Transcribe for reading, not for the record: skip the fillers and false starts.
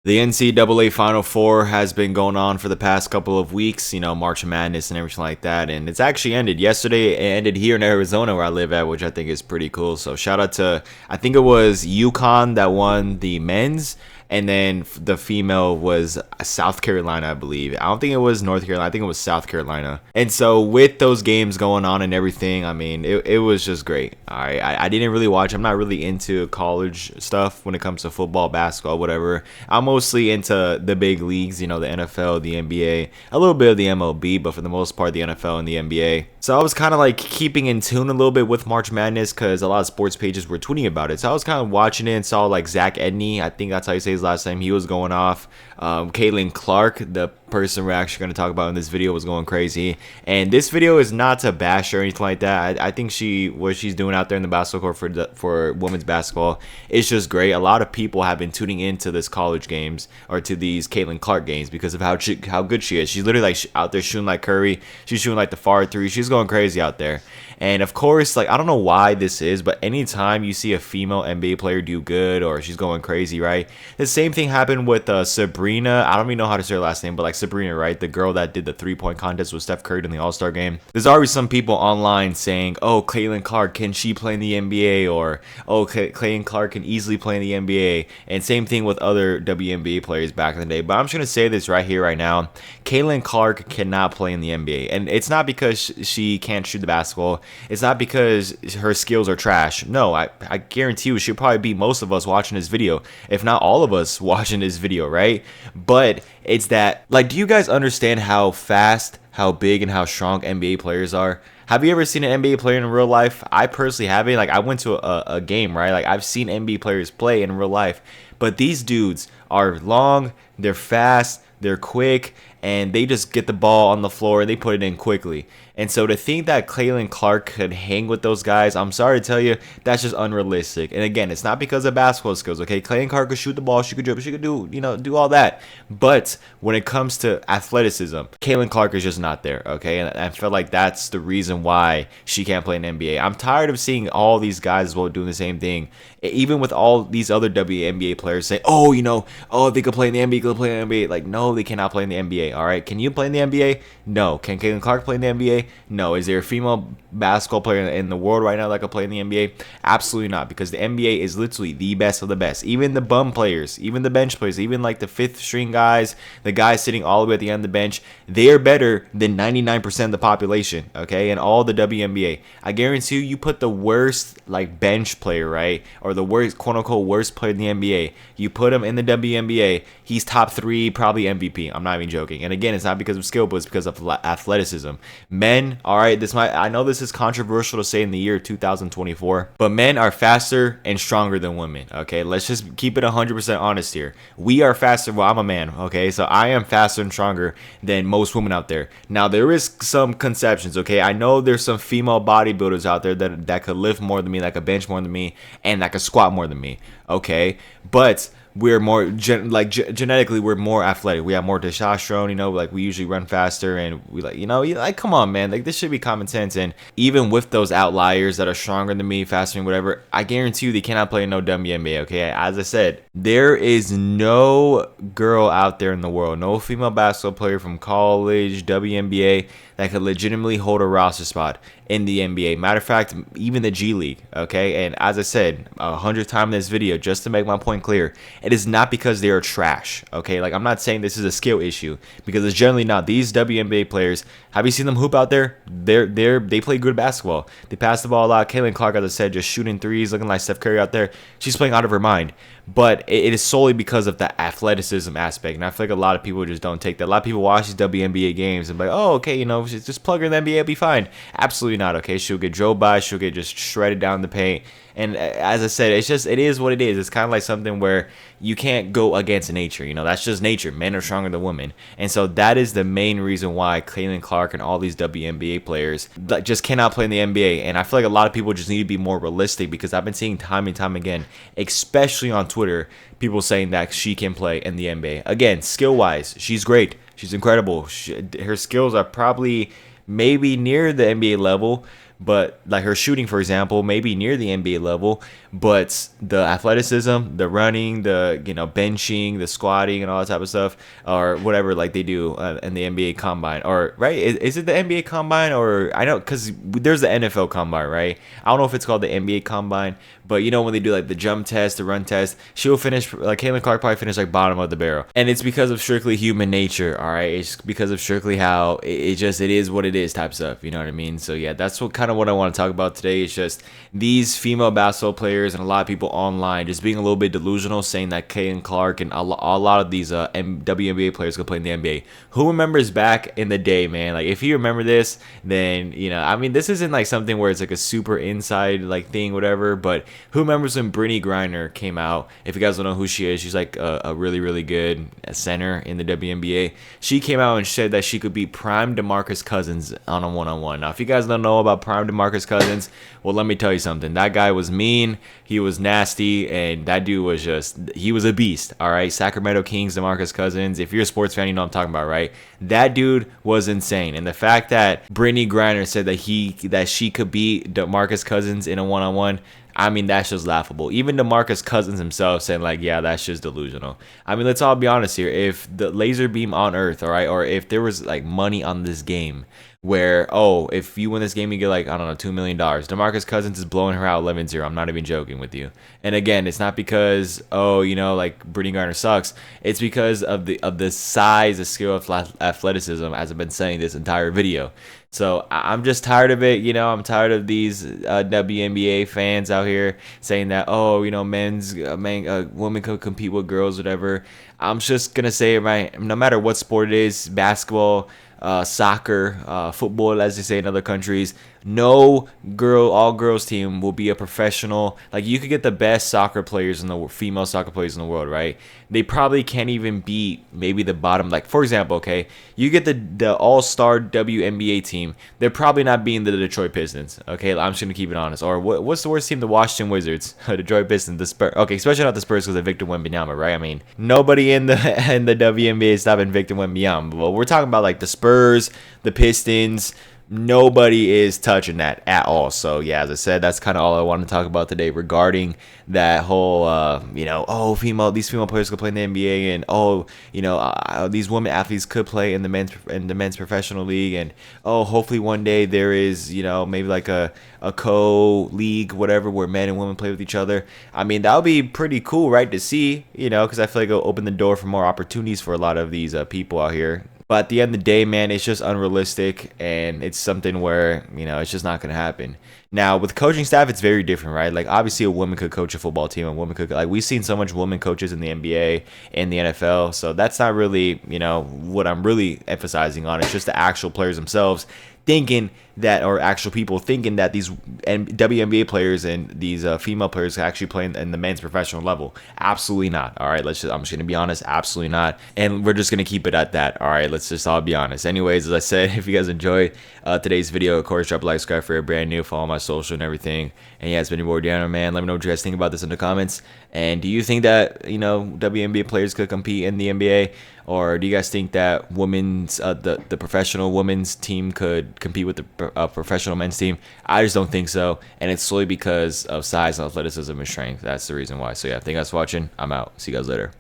The NCAA Final Four has been going on for the past couple of weeks, March Madness and everything like that. And it's actually ended. Yesterday, it ended here in Arizona where I live at, which I think is pretty cool. So shout out to, I think it was UConn that won the men's. And then the female was South Carolina, I believe. I don't think it was North Carolina. I think it was South Carolina. And so with those games going on and everything, I mean, it was just great. I didn't really watch. I'm not really into college stuff when it comes to football, basketball, whatever. I'm mostly into the big leagues, the NFL, the NBA, a little bit of the MLB, but for the most part, the NFL and the NBA. So I was kind of like keeping in tune a little bit with March Madness because a lot of sports pages were tweeting about it. So I was kind of watching it and saw like Zach Edney, I think that's how you say his last name. He was going off. Caitlin Clark, the person we're actually going to talk about in this video, was going crazy. And this video is not to bash or anything like that. I think what she's doing out there in the basketball court for women's basketball is just great. A lot of people have been tuning into this college games or to these Caitlin Clark games because of how good she is. She's literally like out there shooting like Curry. She's shooting like the far three. She's going crazy out there. And of course, like, I don't know why this is, but anytime you see a female NBA player do good or she's going crazy, right? The same thing happened with Sabrina. I don't even know how to say her last name, but like Sabrina, right? The girl that did the 3-point contest with Steph Curry in the All-Star game. There's already some people online saying, oh, Caitlin Clark, can she play in the NBA? Or, oh, Caitlin Clark can easily play in the NBA. And same thing with other WNBA players back in the day. But I'm just going to say this right here, right now. Caitlin Clark cannot play in the NBA. And it's not because she can't shoot the basketball. It's not because her skills are trash. No, I guarantee you she'll probably beat most of us watching this video, if not all of us watching this video, right? But it's that, like, do you guys understand how fast, how big, and how strong NBA players are? Have you ever seen an NBA player in real life? I personally haven't. Like, I went to a game, right? Like, I've seen NBA players play in real life. But these dudes are long, they're fast, they're quick, and they just get the ball on the floor and they put it in quickly. And so to think that Caitlin Clark could hang with those guys, I'm sorry to tell you, that's just unrealistic. And again, it's not because of basketball skills, okay? Caitlin Clark could shoot the ball, she could dribble, she could do all that. But when it comes to athleticism, Caitlin Clark is just not there, okay? And I feel like that's the reason why she can't play in the NBA. I'm tired of seeing all these guys as well doing the same thing. Even with all these other WNBA players say, oh, they could play in the NBA, could play in the NBA. Like, no, they cannot play in the NBA, all right? Can you play in the NBA? No. Can Caitlin Clark play in the NBA? No. Is there a female basketball player in the world right now that could play in the NBA? Absolutely not, because the NBA is literally the best of the best. Even the bum players, even the bench players, even like the fifth string guys, the guys sitting all the way at the end of the bench, they are better than 99% of the population, okay? And all the WNBA. I guarantee you put the worst like bench player, right? Or the worst, quote unquote, worst player in the NBA. You put him in the WNBA, he's top 3, probably MVP. I'm not even joking. And again, it's not because of skill, but it's because of athleticism. Men, all right, I know this is controversial to say in the year 2024, but men are faster and stronger than women, okay? Let's just keep it 100% honest here. We are faster. Well, I'm a man, okay? So I am faster and stronger than most women out there. Now, there is some conceptions, okay? I know there's some female bodybuilders out there that could lift more than me, that could bench more than me, and that could squat more than me, okay? But we're more genetically, we're more athletic. We have more testosterone, like we usually run faster, and we like come on, man, like this should be common sense. And even with those outliers that are stronger than me, faster than whatever, I guarantee you they cannot play in no WNBA, okay? As I said, there is no girl out there in the world, no female basketball player from college, WNBA, that could legitimately hold a roster spot in the NBA. Matter of fact, even the G League, okay? And as I said 100 times in this video, just to make my point clear, it is not because they are trash, okay? Like, I'm not saying this is a skill issue, because it's generally not. These WNBA players, have you seen them hoop out there? They play good basketball. They pass the ball a lot. Caitlin Clark, as I said, just shooting threes, looking like Steph Curry out there. She's playing out of her mind. But it is solely because of the athleticism aspect. And I feel like a lot of people just don't take that. A lot of people watch these WNBA games and be like, oh, okay, just plug her in the NBA, it'll be fine. Absolutely not, okay? She'll get drove by. She'll get just shredded down the paint. And as I said, it is what it is. It's kind of like something where you can't go against nature. That's just nature. Men are stronger than women. And so that is the main reason why Caitlin Clark and all these WNBA players just cannot play in the NBA. And I feel like a lot of people just need to be more realistic, because I've been seeing time and time again, especially on Twitter, people saying that she can play in the NBA. Again, skill-wise, she's great. She's incredible. Her skills are probably maybe near the NBA level, but like her shooting, for example, maybe near the NBA level, but the athleticism, the running, the benching, the squatting, and all that type of stuff, or whatever like they do in the NBA combine, or right? Is it the NBA combine, or I know because there's the NFL combine, right? I don't know if it's called the NBA combine, but when they do like the jump test, the run test, she'll finish like Caitlin Clark probably finished like bottom of the barrel, and it's because of strictly human nature. All right, it's because of strictly how it is what it is type stuff. You know what I mean? So yeah, that's what I want to talk about today. It's just these female basketball players and a lot of people online just being a little bit delusional, saying that Caitlin Clark and a lot of these WNBA players could play in the NBA. Who remembers back in the day, man? Like if you remember this, then I mean, this isn't like something where it's like a super inside like thing, whatever. But who remembers when Brittany Griner came out? If you guys don't know who she is, she's like a really, really good center in the WNBA. She came out and said that she could beat prime DeMarcus Cousins on a one-on-one. Now, if you guys don't know about prime DeMarcus Cousins, well, let me tell you something. That guy was mean, he was nasty, and that dude was he was a beast, all right? Sacramento Kings, DeMarcus Cousins. If you're a sports fan, you know what I'm talking about, right? That dude was insane. And the fact that Brittany Griner said that she could beat DeMarcus Cousins in a one-on-one, I mean, that's just laughable. Even DeMarcus Cousins himself saying like, yeah, that's just delusional. I mean, let's all be honest here. If the laser beam on Earth, all right, or if there was like money on this game where, if you win this game, you get like, I don't know, $2 million. DeMarcus Cousins is blowing her out 11-0. I'm not even joking with you. And again, it's not because, like Brittany Griner sucks. It's because of the size, the skill of athleticism, as I've been saying this entire video. So I'm just tired of it. I'm tired of these WNBA fans out here saying that, women could compete with girls, whatever. I'm just going to say it, right? No matter what sport it is, basketball, soccer, football, as they say in other countries, no all girls team will be a professional. Like, you could get the best soccer players female soccer players in the world, right? They probably can't even beat maybe the bottom. Like, for example, okay, you get the all-star WNBA team, they're probably not beating the Detroit Pistons. Okay, I'm just gonna keep it honest. Or what's the worst team? The Washington Wizards, Detroit Pistons, the Spurs. Okay, especially not the Spurs because of Victor Wembanyama, right? I mean, nobody in the WNBA is stopping Victor Wembanyama. But we're talking about like the Spurs, the Pistons. Nobody is touching that at all. So yeah, as I said, that's kind of all I want to talk about today regarding that whole these female players could play in the NBA, and these women athletes could play in the men's professional league, and hopefully one day there is maybe like a co-league, whatever, where men and women play with each other. I mean, that would be pretty cool, right, to see, because I feel like it'll open the door for more opportunities for a lot of these people out here. But at the end of the day, man, it's just unrealistic, and it's something where, it's just not going to happen. Now, with coaching staff, it's very different, right? Like, obviously, a woman could coach a football team, a woman could, like, we've seen so much women coaches in the NBA and the NFL, so that's not really, what I'm really emphasizing on. It's just the actual players themselves thinking that, or actual people thinking that these WNBA players and these female players actually play in the men's professional level. Absolutely not. All right, I'm just gonna be honest, absolutely not, and we're just gonna keep it at that. All right, let's just all be honest. Anyways, as I said, if you guys enjoyed today's video, of course, drop a like, subscribe if you're brand new, follow my social and everything. And yeah, it's been your boy Deanna, man. Let me know what you guys think about this in the comments. And do you think that WNBA players could compete in the NBA, or do you guys think that the professional women's team could compete with the professional men's team? I just don't think so, and it's solely because of size, athleticism, and strength. That's the reason why. So yeah, thank you guys for watching. I'm out. See you guys later.